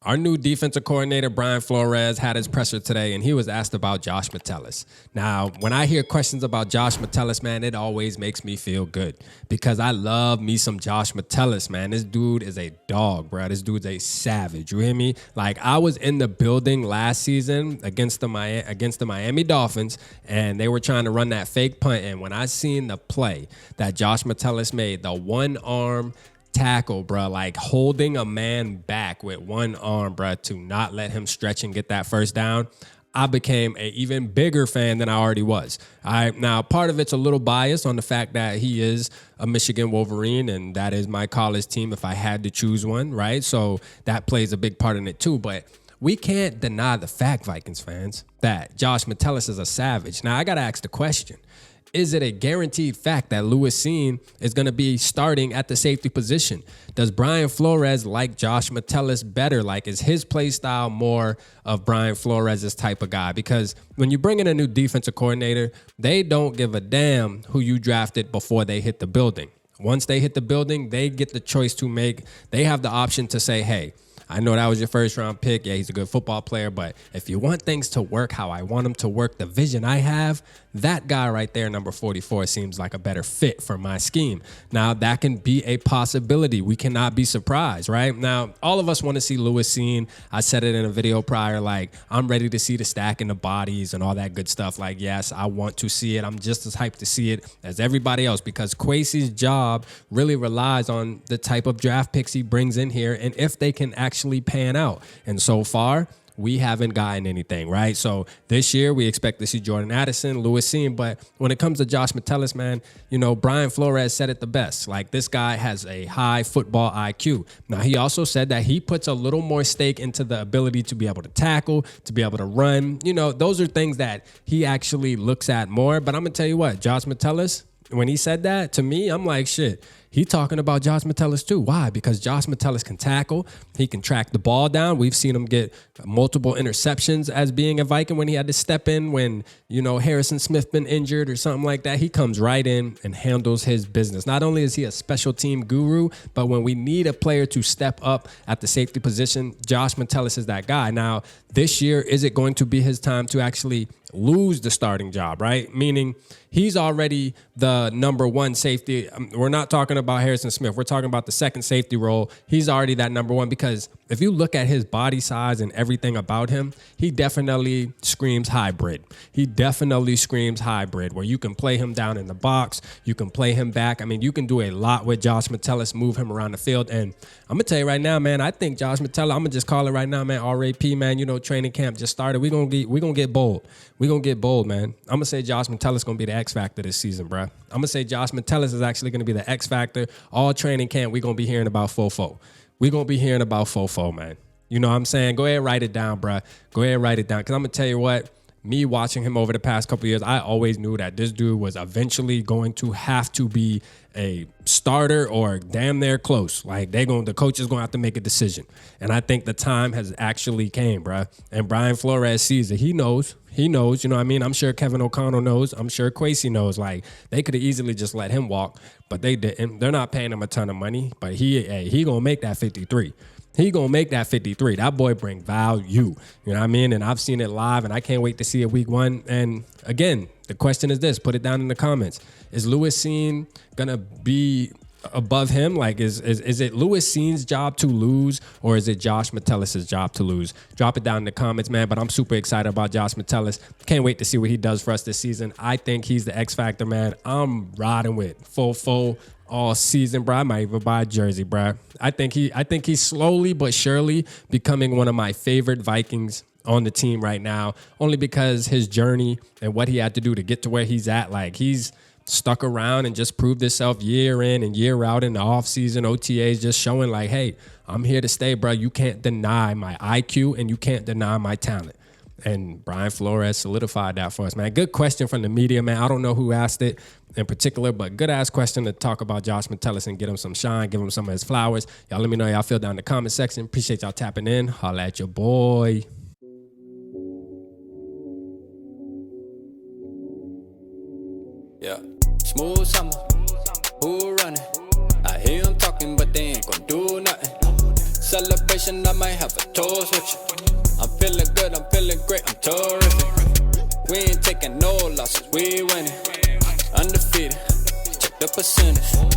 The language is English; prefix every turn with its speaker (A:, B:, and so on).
A: Our new defensive coordinator, Brian Flores, had his presser today, and he was asked about Josh Metellus. Now, when I hear questions about Josh Metellus, man, it always makes me feel good because I love me some Josh Metellus, man. This dude is a dog, bro. This dude's a savage. You hear me? Like, I was in the building last season against the Miami Dolphins, and they were trying to run that fake punt, and when I seen the play that Josh Metellus made, the one-arm tackle, bro, like holding a man back with one arm, bro, to not let him stretch and get that first down, I became an even bigger fan than I already was. Now, part of it's a little biased on the fact that he is a Michigan Wolverine, and that is my college team if I had to choose one, right? So that plays a big part in it too, but we can't deny the fact, Vikings fans, that Josh Metellus is a savage. Now, I got to ask the question. Is it a guaranteed fact that Lewis Cine is going to be starting at the safety position? Does Brian Flores like Josh Metellus better? Like, is his play style more of Brian Flores' type of guy? Because when you bring in a new defensive coordinator, they don't give a damn who you drafted before they hit the building. Once they hit the building, they get the choice to make. They have the option to say, hey, I know that was your first round pick. Yeah, he's a good football player. But if you want things to work how I want them to work, the vision I have, that guy right there, number 44, seems like a better fit for my scheme. Now, that can be a possibility. We cannot be surprised, right? Now, all of us want to see Lewis Cine. I said it in a video prior, like, I'm ready to see the stack in the bodies and all that good stuff. Like, yes, I want to see it. I'm just as hyped to see it as everybody else because Kwesi's job really relies on the type of draft picks he brings in here and if they can actually pan out. And so far, we haven't gotten anything, right? So this year, we expect to see Jordan Addison, Lewis Cine. But when it comes to Josh Metellus, man, you know, Brian Flores said it the best. Like, this guy has a high football IQ. Now, he also said that he puts a little more stake into the ability to be able to tackle, to be able to run. You know, those are things that he actually looks at more. But I'm going to tell you what, Josh Metellus, when he said that, to me, I'm like, shit. He talking about Josh Metellus too. Why? Because Josh Metellus can tackle. He can track the ball down. We've seen him get multiple interceptions as being a Viking when he had to step in when, you know, Harrison Smith been injured or something like that. He comes right in and handles his business. Not only is he a special team guru, but when we need a player to step up at the safety position, Josh Metellus is that guy. Now, this year, is it going to be his time to actually lose the starting job, right? Meaning he's already the number one safety. We're not talking about Harrison Smith. We're talking about the second safety role. He's already that number one because if you look at his body size and everything about him, he definitely screams hybrid. He definitely screams hybrid where you can play him down in the box. You can play him back. I mean, you can do a lot with Josh Metellus, move him around the field. And I'm going to tell you right now, man, I think Josh Metellus, I'm going to just call it right now, man, RAP, man, you know, training camp just started. We're going to get bold. We're going to get bold, man. I'm going to say Josh Metellus going to be the X factor this season, bro. I'm going to say Josh Metellus is actually going to be the X factor. All training camp, we're going to be hearing about Fofo. We're going to be hearing about Fofo, man. You know what I'm saying? Go ahead, write it down, bro. Go ahead, write it down. Because I'm going to tell you what, me watching him over the past couple of years, I always knew that this dude was eventually going to have to be a starter or damn near close. Like, the coach is going to have to make a decision. And I think the time has actually came, bro. And Brian Flores sees it. He knows, you know what I mean? I'm sure Kevin O'Connell knows. I'm sure Kwesi knows. Like, they could have easily just let him walk, but they didn't. They're not paying him a ton of money, but he going to make that 53. He going to make that 53. That boy bring value. You know what I mean? And I've seen it live, and I can't wait to see it week one. And again, the question is this. Put it down in the comments. Is Lewis Cine going to be above him? Like, is it Lewis Cine's job to lose, or is it Josh Metellus' job to lose? Drop it down in the comments, man. But I'm super excited about Josh Metellus. Can't wait to see what he does for us this season. I think he's the X factor, man. I'm riding with full all season, bro. I might even buy a jersey, bro. I think he's slowly but surely becoming one of my favorite Vikings on the team right now, only because his journey and what he had to do to get to where he's at. Like, he's stuck around and just proved himself year in and year out in the offseason, OTAs, just showing like, hey, I'm here to stay, bro. You can't deny my IQ and you can't deny my talent. And Brian Flores solidified that for us, man. Good question from the media, man. I don't know who asked it in particular, but good-ass question to talk about Josh Metellus and get him some shine, give him some of his flowers. Y'all let me know how y'all feel down in the comment section. Appreciate y'all tapping in. Holla at your boy.
B: Yeah, smooth summer, who running? I hear them talking, but they ain't gonna do nothing. celebration, I might have a toast with you. I'm feeling good, I'm feeling great, I'm terrific. We ain't taking no losses, we winning. Undefeated, check the percentage.